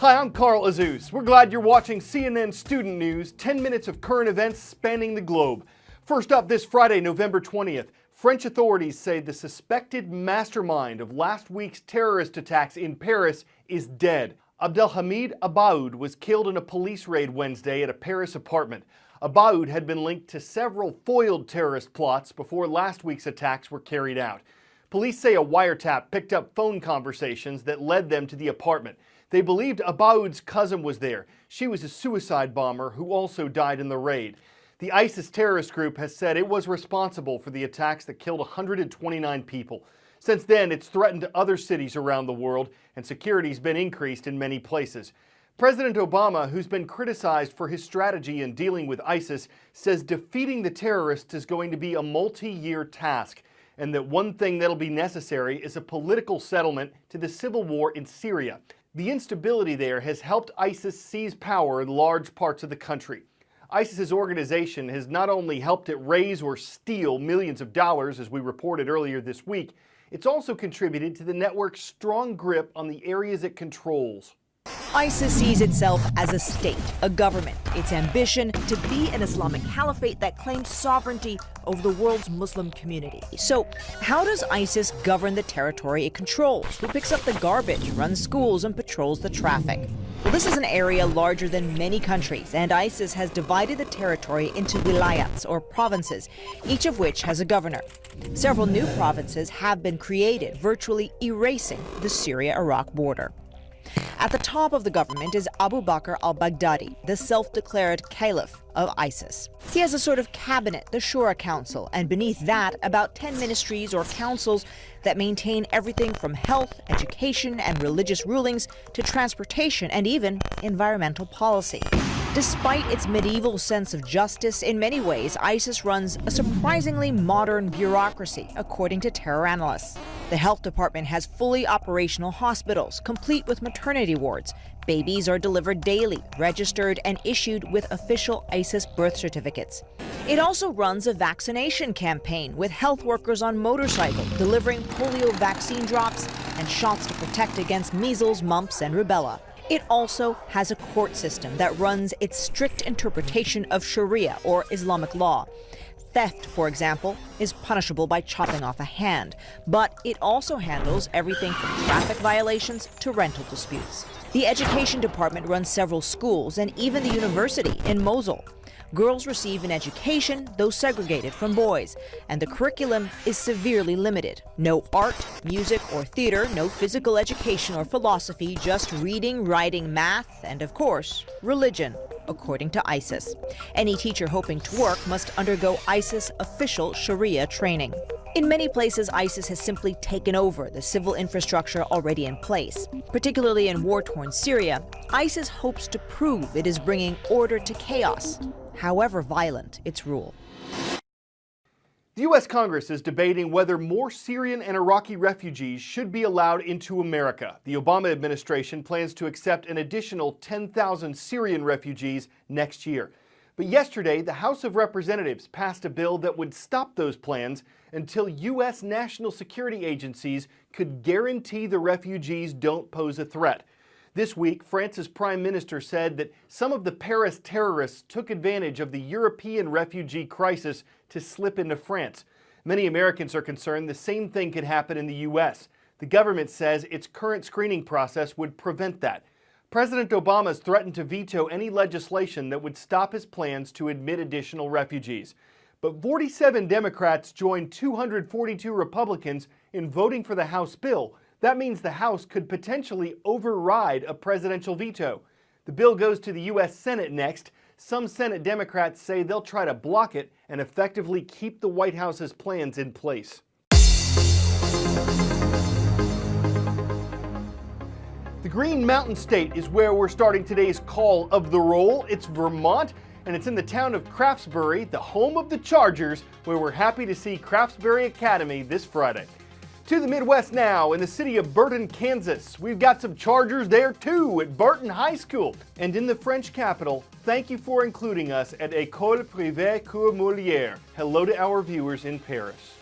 Hi, I'm Carl Azuz. We're glad you're watching CNN Student News, 10 minutes of current events spanning the globe. First up this Friday, November 20th, French authorities say the suspected mastermind of last week's terrorist attacks in Paris is dead. Abdelhamid Abaoud was killed in a police raid Wednesday at a Paris apartment. Abaoud had been linked to several foiled terrorist plots before last week's attacks were carried out. Police say a wiretap picked up phone conversations that led them to the apartment. They believed Abaoud's cousin was there. She was a suicide bomber who also died in the raid. The ISIS terrorist group has said it was responsible for the attacks that killed 129 people. Since then, it's threatened other cities around the world, and security's been increased in many places. President Obama, who's been criticized for his strategy in dealing with ISIS, says defeating the terrorists is going to be a multi-year task, and that one thing that'll be necessary is a political settlement to the civil war in Syria. The instability there has helped ISIS seize power in large parts of the country. ISIS's organization has not only helped it raise or steal millions of dollars, as we reported earlier this week, it's also contributed to the network's strong grip on the areas it controls. ISIS sees itself as a state, a government. Its ambition to be an Islamic caliphate that claims sovereignty over the world's Muslim community. So, how does ISIS govern the territory it controls? Who picks up the garbage, runs schools, and patrols the traffic? Well, this is an area larger than many countries, and ISIS has divided the territory into wilayats, or provinces, each of which has a governor. Several new provinces have been created, virtually erasing the Syria-Iraq border. At the top of the government is Abu Bakr al-Baghdadi, the self-declared caliph of ISIS. He has a sort of cabinet, the Shura Council, and beneath that, about 10 ministries or councils that maintain everything from health, education, and religious rulings to transportation and even environmental policy. Despite its medieval sense of justice, in many ways, ISIS runs a surprisingly modern bureaucracy, according to terror analysts. The health department has fully operational hospitals, complete with maternity wards. Babies are delivered daily, registered, and issued with official ISIS birth certificates. It also runs a vaccination campaign with health workers on motorcycles delivering polio vaccine drops and shots to protect against measles, mumps, and rubella. It also has a court system that runs its strict interpretation of Sharia, or Islamic law. Theft, for example, is punishable by chopping off a hand, but it also handles everything from traffic violations to rental disputes. The education department runs several schools and even the university in Mosul. Girls receive an education, though segregated from boys, and the curriculum is severely limited. No art, music, or theater, no physical education or philosophy, just reading, writing, math, and of course, religion, according to ISIS. Any teacher hoping to work must undergo ISIS official Sharia training. In many places, ISIS has simply taken over the civil infrastructure already in place. Particularly in war-torn Syria, ISIS hopes to prove it is bringing order to chaos, however violent its rule. The U.S. Congress is debating whether more Syrian and Iraqi refugees should be allowed into America. The Obama administration plans to accept an additional 10,000 Syrian refugees next year. But yesterday, the House of Representatives passed a bill that would stop those plans until U.S. national security agencies could guarantee the refugees don't pose a threat. This week, France's prime minister said that some of the Paris terrorists took advantage of the European refugee crisis to slip into France. Many Americans are concerned the same thing could happen in the U.S. The government says its current screening process would prevent that. President Obama has threatened to veto any legislation that would stop his plans to admit additional refugees. But 47 Democrats joined 242 Republicans in voting for the House bill. That means the House could potentially override a presidential veto. The bill goes to the U.S. Senate next. Some Senate Democrats say they'll try to block it and effectively keep the White House's plans in place. The Green Mountain State is where we're starting today's Call of the Roll. It's Vermont, and it's in the town of Craftsbury, the home of the Chargers, where we're happy to see Craftsbury Academy this Friday. To the Midwest now, in the city of Burton, Kansas. We've got some Chargers there too at Burton High School. And in the French capital, thank you for including us at École Privée Cours Molière. Hello to our viewers in Paris.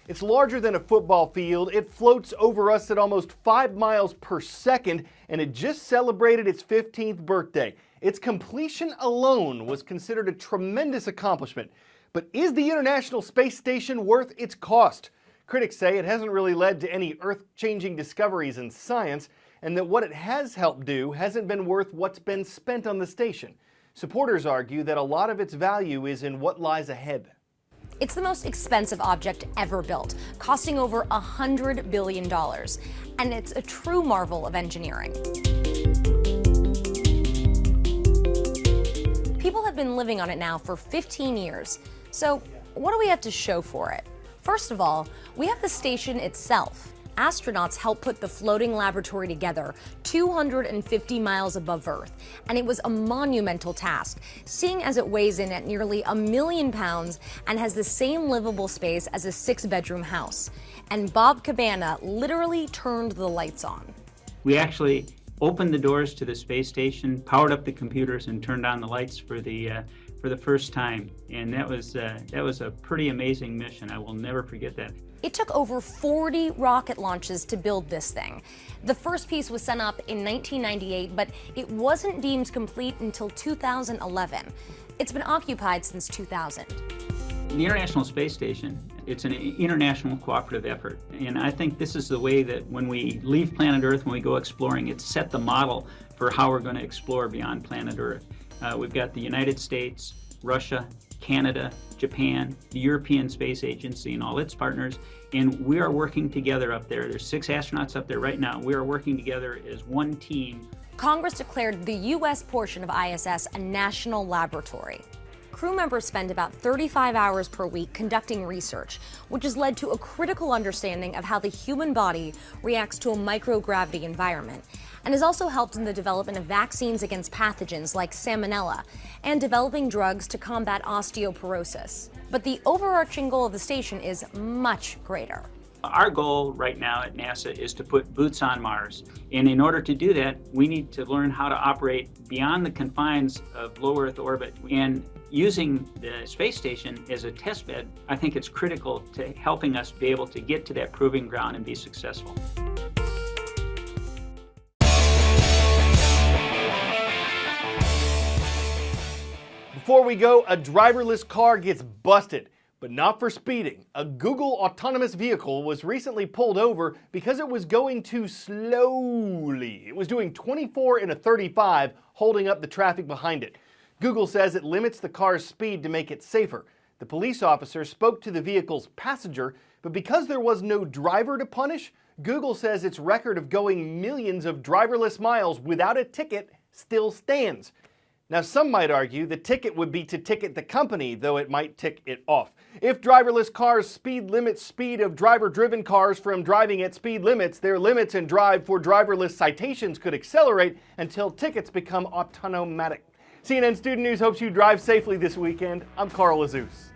It's larger than a football field, it floats over us at almost 5 miles per second, and it just celebrated its 15th birthday. Its completion alone was considered a tremendous accomplishment. But is the International Space Station worth its cost? Critics say it hasn't really led to any earth-changing discoveries in science, and that what it has helped do hasn't been worth what's been spent on the station. Supporters argue that a lot of its value is in what lies ahead. It's the most expensive object ever built, costing over $100 billion, and it's a true marvel of engineering. People have been living on it now for 15 years, so what do we have to show for it? First of all, we have the station itself. Astronauts helped put the floating laboratory together 250 miles above Earth, and it was a monumental task, seeing as it weighs in at nearly 1 million pounds and has the same livable space as a 6-bedroom house. And Bob Cabana literally turned the lights on. We actually opened the doors to the space station, powered up the computers, and turned on the lights for the first time. And that was a pretty amazing mission. I will never forget that. It took over 40 rocket launches to build this thing. The first piece was sent up in 1998, but it wasn't deemed complete until 2011. It's been occupied since 2000. The International Space Station, it's an international cooperative effort. And I think this is the way that when we leave planet Earth, when we go exploring, it's set the model for how we're going to explore beyond planet Earth. We've got the United States, Russia, Canada, Japan, the European Space Agency and all its partners, and we are working together up there. There's 6 astronauts up there right now. We are working together as one team. Congress declared the U.S. portion of ISS a national laboratory. Crew members spend about 35 hours per week conducting research, which has led to a critical understanding of how the human body reacts to a microgravity environment, and has also helped in the development of vaccines against pathogens like salmonella, and developing drugs to combat osteoporosis. But the overarching goal of the station is much greater. Our goal right now at NASA is to put boots on Mars. And in order to do that, we need to learn how to operate beyond the confines of low Earth orbit. And using the space station as a test bed, I think it's critical to helping us be able to get to that proving ground and be successful. Before we go, a driverless car gets busted, but not for speeding. A Google autonomous vehicle was recently pulled over because it was going too slowly. It was doing 24 in a 35, holding up the traffic behind it. Google says it limits the car's speed to make it safer. The police officer spoke to the vehicle's passenger, but because there was no driver to punish, Google says its record of going millions of driverless miles without a ticket still stands. Now, some might argue the ticket would be to ticket the company, though it might tick it off. If driverless cars speed limit speed of driver-driven cars from driving at speed limits, their limits and drive for driverless citations could accelerate until tickets become autonomatic. CNN Student News hopes you drive safely this weekend. I'm Carl Azuz.